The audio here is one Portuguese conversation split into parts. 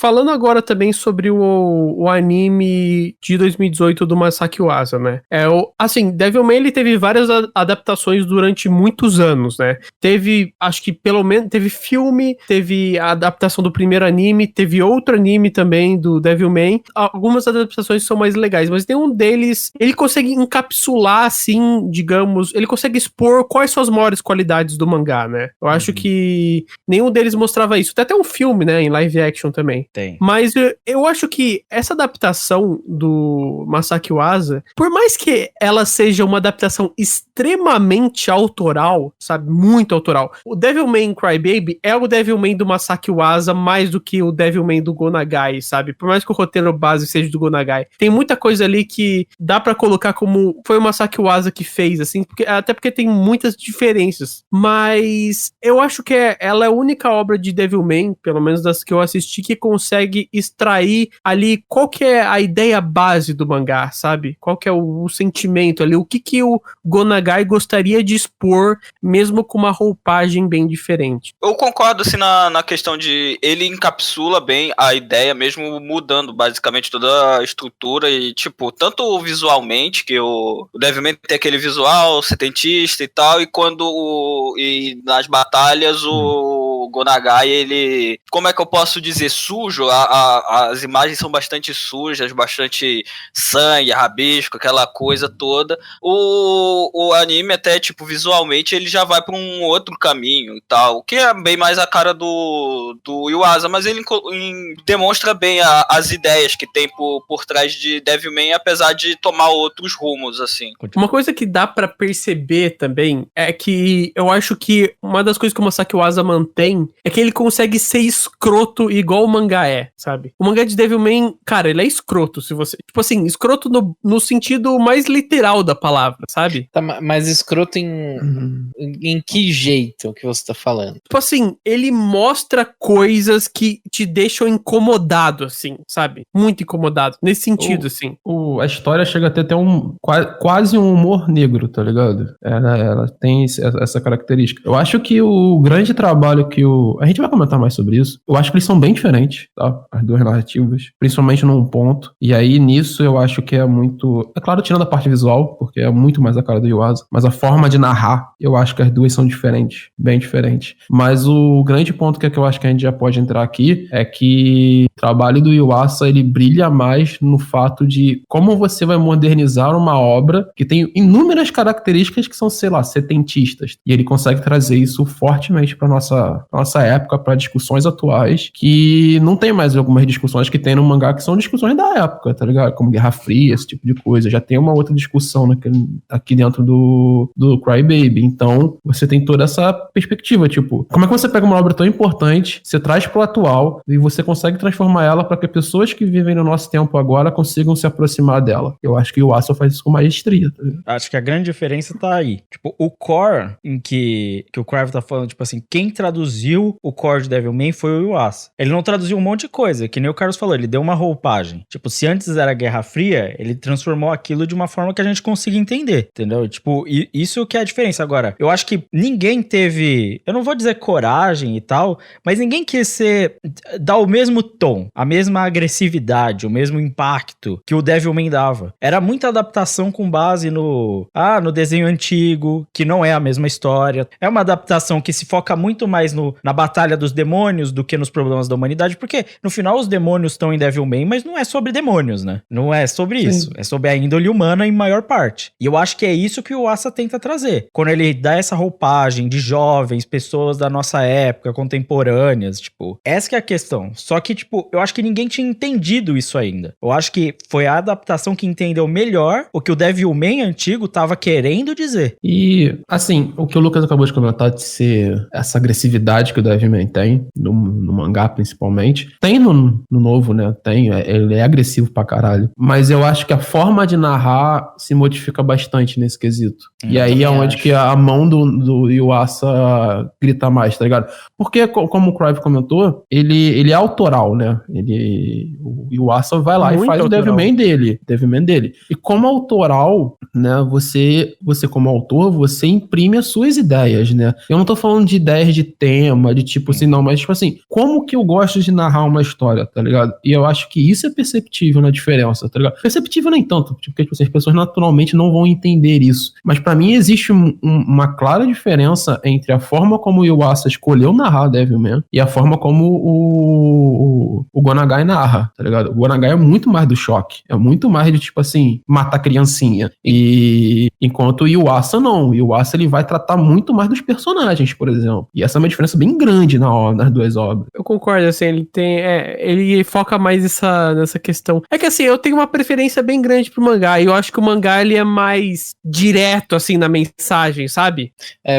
falando agora também sobre o anime de 2018 do Masaaki Yuasa, né? Assim, Devilman, ele teve várias adaptações durante muitos anos, né? Teve, acho que pelo menos, teve filme, teve a adaptação do primeiro anime, teve outro anime também do Devilman. Algumas adaptações são mais legais, mas nenhum deles, ele consegue encapsular, assim, digamos, ele consegue expor quais são as maiores qualidades do mangá, né? Eu acho que nenhum deles mostrava isso. Tem até um filme, né, em live action também. Tem. Mas eu acho que essa adaptação do Masaaki Yuasa, por mais que ela seja uma adaptação extremamente autoral, sabe, muito autoral, o Devilman Crybaby é o Devilman do Masaaki Yuasa mais do que o Devilman do Go Nagai, sabe? Por mais que o roteiro base seja do Go Nagai, tem muita coisa ali que dá pra colocar como foi o Masaaki Yuasa que fez, assim, até porque tem muitas diferenças. Mas eu acho que ela é a única obra de Devilman, pelo menos das que eu assisti, que consegue extrair ali qual que é a ideia base do mangá, sabe? Qual que é o sentimento ali, o que o Go Nagai gostaria de expor, mesmo com uma roupagem bem diferente. Eu concordo, assim, na questão de ele encapsula bem a ideia, mesmo mudando basicamente toda a estrutura e, tipo, tanto visualmente, que o Devilman tem aquele visual setentista e tal, e e nas batalhas o Go Nagai, ele, como é que eu posso dizer, sujo, as imagens são bastante sujas, bastante sangue, rabisco, aquela coisa toda. O anime até, tipo, visualmente ele já vai pra um outro caminho e tal, que é bem mais a cara do Yuasa, mas ele demonstra bem as ideias que tem por trás de Devilman, apesar de tomar outros rumos, assim. Uma coisa que dá pra perceber também é que eu acho que uma das coisas que o Masaaki Yuasa mantém é que ele consegue ser escroto igual o mangá é, sabe? O mangá de Devilman, cara, ele é escroto, se você... Tipo assim, escroto no sentido mais literal da palavra, sabe? Tá, mas escroto em que jeito que você tá falando? Tipo assim, ele mostra coisas que te deixam incomodado, assim, sabe? Muito incomodado, nesse sentido, assim. A história chega até quase um humor negro, tá ligado? Ela tem essa característica. Eu acho que o grande trabalho que a gente vai comentar mais sobre isso. Eu acho que eles são bem diferentes, tá? As duas narrativas, principalmente num ponto. E aí, nisso, eu acho que é muito... É claro, tirando a parte visual, porque é muito mais a cara do Yuasa, mas a forma de narrar, eu acho que as duas são diferentes, bem diferentes. Mas o grande ponto que eu acho que a gente já pode entrar aqui é que o trabalho do Yuasa, ele brilha mais no fato de como você vai modernizar uma obra que tem inúmeras características que são, sei lá, setentistas. E ele consegue trazer isso fortemente pra nossa época, para discussões atuais, que não tem mais algumas discussões que tem no mangá que são discussões da época, tá ligado? Como Guerra Fria, esse tipo de coisa. Já tem uma outra discussão aqui dentro do Crybaby. Então, você tem toda essa perspectiva, tipo, como é que você pega uma obra tão importante, você traz pro atual e você consegue transformar ela para que pessoas que vivem no nosso tempo agora consigam se aproximar dela. Eu acho que o Yuasa faz isso com maestria, tá ligado? Acho que a grande diferença tá aí. Tipo, o core em que o Crave tá falando, tipo assim, quem traduziu o core de Devilman foi o Yuasa. Ele não traduziu um monte de coisa, que nem o Carlos falou, ele deu uma roupagem. Tipo, se antes era Guerra Fria, ele transformou aquilo de uma forma que a gente consiga entender, entendeu? Tipo, isso que é a diferença. Agora, eu acho que ninguém teve, eu não vou dizer coragem e tal, mas ninguém quis dar o mesmo tom, a mesma agressividade, o mesmo impacto que o Devilman dava. Era muita adaptação com base no desenho antigo, que não é a mesma história. É uma adaptação que se foca muito mais na batalha dos demônios do que nos problemas da humanidade, porque no final os demônios estão em Devilman, mas não é sobre demônios, né? Não é sobre isso. É sobre a índole humana em maior parte. E eu acho que é isso que o Yuasa tenta trazer. Quando ele dá essa roupagem de jovens, pessoas da nossa época, contemporâneas, tipo, essa que é a questão. Só que, tipo, eu acho que ninguém tinha entendido isso ainda. Eu acho que foi a adaptação que entendeu melhor o que o Devilman antigo tava querendo dizer. E, assim, o que o Lucas acabou de comentar de ser essa agressividade que o Devilman tem, no mangá principalmente, tem no novo, né? Ele é agressivo pra caralho. Mas eu acho que a forma de narrar se modifica bastante nesse quesito. E aí é onde que a mão do Yuasa grita mais, tá ligado? Porque, como o Crive comentou, ele é autoral, né? O Yuasa vai lá e faz autoral. O Devilman dele. E como autoral, né? Você como autor, você imprime as suas ideias, né? Eu não tô falando de ideias de tema, cinema, de tipo assim, não, mas tipo assim, como que eu gosto de narrar uma história, tá ligado? E eu acho que isso é perceptível na diferença, tá ligado? Perceptível nem tanto, porque tipo assim, as pessoas naturalmente não vão entender isso. Mas pra mim existe uma clara diferença entre a forma como o Yuasa escolheu narrar Devilman e a forma como o Gonagai narra, tá ligado? O Gonagai é muito mais do choque, é muito mais de tipo assim, matar criancinha. E enquanto o Yuasa não, o Yuasa ele vai tratar muito mais dos personagens, por exemplo. E essa é uma diferença bem grande nas duas obras. Eu concordo, assim, ele foca mais nessa questão. É que assim, eu tenho uma preferência bem grande pro mangá, e eu acho que o mangá ele é mais direto, assim, na mensagem, sabe?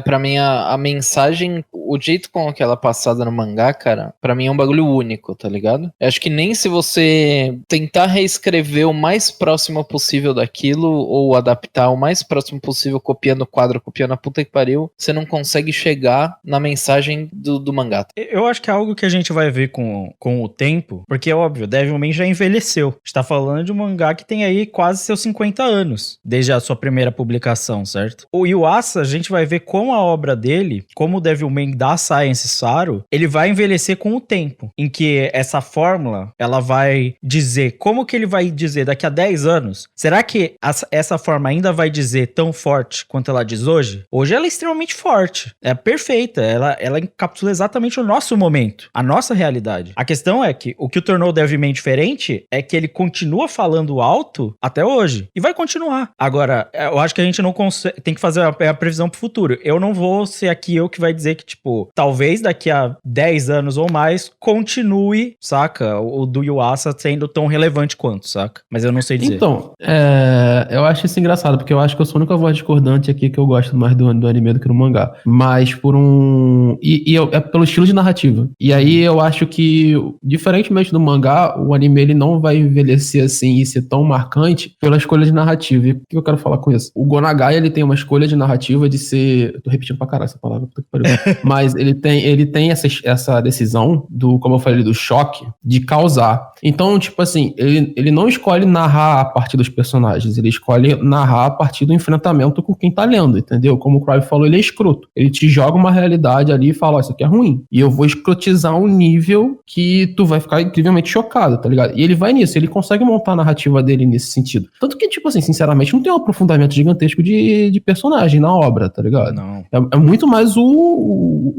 Pra mim a mensagem, o jeito com que ela é passada no mangá, cara, pra mim é um bagulho único, tá ligado? Eu acho que nem se você tentar reescrever o mais próximo possível daquilo, ou adaptar o mais próximo possível, copiando o quadro, copiando a puta que pariu, você não consegue chegar na mensagem do mangá. Eu acho que é algo que a gente vai ver com o tempo, porque é óbvio, Devilman já envelheceu. A gente tá falando de um mangá que tem aí quase seus 50 anos, desde a sua primeira publicação, certo? O Yuasa, a gente vai ver como a obra dele, como o Devilman da Science Saru, ele vai envelhecer com o tempo, em que essa fórmula, ela vai dizer, como que ele vai dizer daqui a 10 anos? Será que essa forma ainda vai dizer tão forte quanto ela diz hoje? Hoje ela é extremamente forte, é perfeita, ela encapsula exatamente o nosso momento, a nossa realidade. A questão é que o que o tornou o Devilman diferente é que ele continua falando alto até hoje, e vai continuar. Agora, eu acho que a gente não consegue, tem que fazer a previsão pro futuro. Eu não vou ser aqui eu que vai dizer que, tipo, talvez daqui a 10 anos ou mais, continue, saca? O do Yuasa sendo tão relevante quanto, saca? Mas eu não sei dizer. Então, eu acho isso engraçado, porque eu acho que eu sou a única voz discordante aqui que eu gosto mais do anime do que do mangá. Mas por um... é pelo estilo de narrativa. E aí eu acho que, diferentemente do mangá, o anime ele não vai envelhecer assim e ser tão marcante pela escolha de narrativa. E o que eu quero falar com isso? O Gonagai, ele tem uma escolha de narrativa de ser... Eu tô repetindo pra caralho essa palavra. Mas ele tem essa decisão do, como eu falei, do choque, de causar. Então, tipo assim, ele não escolhe narrar a partir dos personagens, ele escolhe narrar a partir do enfrentamento com quem tá lendo, entendeu? Como o Cry falou, ele é escroto. Ele te joga uma realidade ali e fala, ó, isso aqui é ruim. E eu vou escrotizar um nível que tu vai ficar incrivelmente chocado, tá ligado? E ele vai nisso, ele consegue montar a narrativa dele nesse sentido. Tanto que, tipo assim, sinceramente, não tem um aprofundamento gigantesco de personagem na obra, tá ligado? Não. É muito mais o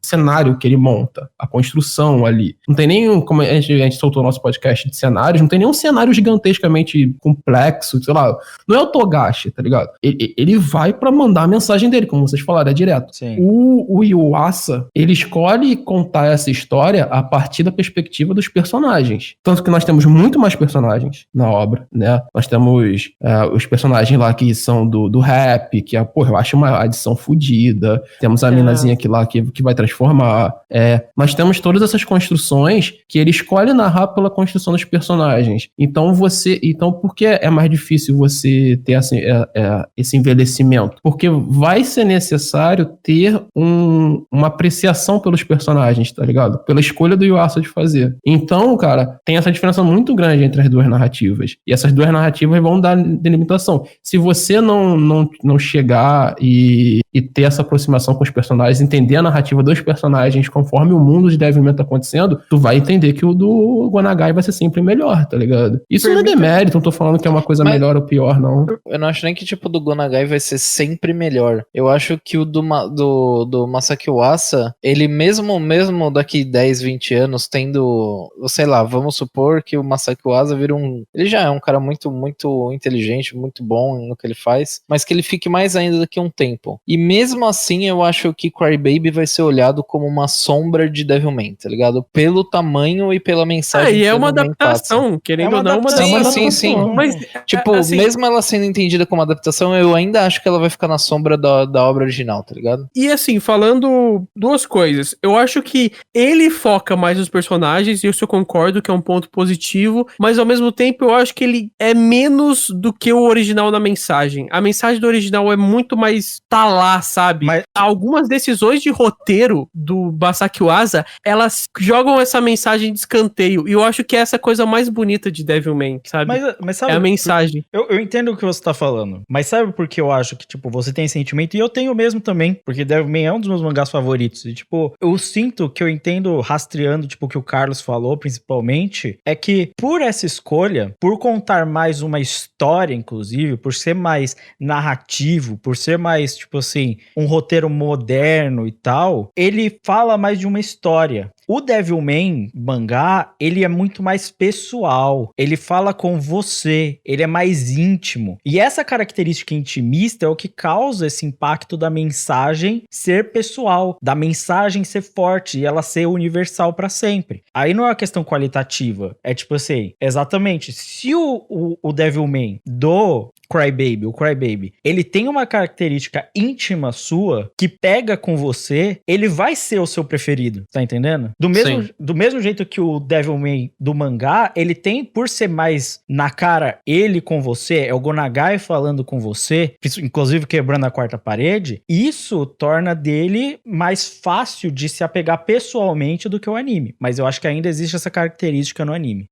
cenário que ele monta, a construção ali. Não tem nenhum, como a gente soltou o nosso podcast de cenários, não tem nenhum cenário gigantescamente complexo, sei lá, não é o Togashi, tá ligado? Ele vai pra mandar a mensagem dele, como vocês falaram, é direto. Sim. O Yuasa, ele escolhe contar essa história a partir da perspectiva dos personagens. Tanto que nós temos muito mais personagens na obra, né? Nós temos os personagens lá que são do rap, que eu acho uma adição fodida. Temos a minazinha aqui lá que vai transformar. Nós temos todas essas construções que ele escolhe narrar pela construção dos personagens. Então por que é mais difícil você ter esse envelhecimento? Porque vai ser necessário ter uma apreciação pelos personagens, tá ligado? Pela escolha do Yuasa de fazer. Então, cara, tem essa diferença muito grande entre as duas narrativas. E essas duas narrativas vão dar delimitação. Se você não chegar e ter essa aproximação com os personagens, entender a narrativa dos personagens conforme o mundo de Devilman tá acontecendo, tu vai entender que o do Gonagai vai ser sempre melhor, tá ligado? Isso não é demérito, não tô falando que é uma coisa melhor ou pior, não. Eu não acho nem que tipo do Gonagai vai ser sempre melhor. Eu acho que o do Masaki Uasa, ele mesmo daqui 10, 20 anos tendo, sei lá, vamos supor que o Masaki Uasa vira ele já é um cara muito, muito inteligente, muito bom no que ele faz, mas que ele fique mais ainda daqui a um tempo. E mesmo assim, eu acho que Crybaby vai ser olhado como uma sombra de Devilman, tá ligado? Pelo tamanho e pela mensagem. E é uma adaptação, querendo ou não, Sim. Mas, tipo, assim, mesmo ela sendo entendida como adaptação, eu ainda acho que ela vai ficar na sombra da obra original, tá ligado? E assim, falando duas coisas, eu acho que ele foca mais nos personagens, e isso eu concordo que é um ponto positivo, mas ao mesmo tempo eu acho que ele é menos do que o original na mensagem. A mensagem do original é muito mais tá lá, sabe? Mas algumas decisões de roteiro do Masaki Uasa, elas jogam essa mensagem escanteio. E eu acho que é essa coisa mais bonita de Devilman, sabe? Mas sabe, é a mensagem. Eu entendo o que você tá falando, mas sabe por que eu acho que, tipo, você tem sentimento? E eu tenho mesmo também, porque Devilman é um dos meus mangás favoritos. E, tipo, eu sinto que eu entendo, rastreando, tipo, o que o Carlos falou, principalmente, é que por essa escolha, por contar mais uma história, inclusive, por ser mais narrativo, por ser mais, tipo assim, um roteiro moderno e tal, ele fala mais de uma história. O Devilman mangá, ele é muito mais pessoal, ele fala com você, ele é mais íntimo. E essa característica intimista é o que causa esse impacto da mensagem ser pessoal, da mensagem ser forte e ela ser universal pra sempre. Aí não é uma questão qualitativa, é tipo assim, exatamente, se o Devilman do Crybaby, o Crybaby, ele tem uma característica íntima sua que pega com você, ele vai ser o seu preferido, tá entendendo? Do mesmo jeito que o Devilman do mangá, ele tem, por ser mais na cara ele com você, é o Gonagai falando com você, inclusive quebrando a quarta parede, isso torna dele mais fácil de se apegar pessoalmente do que o anime. Mas eu acho que ainda existe essa característica no anime.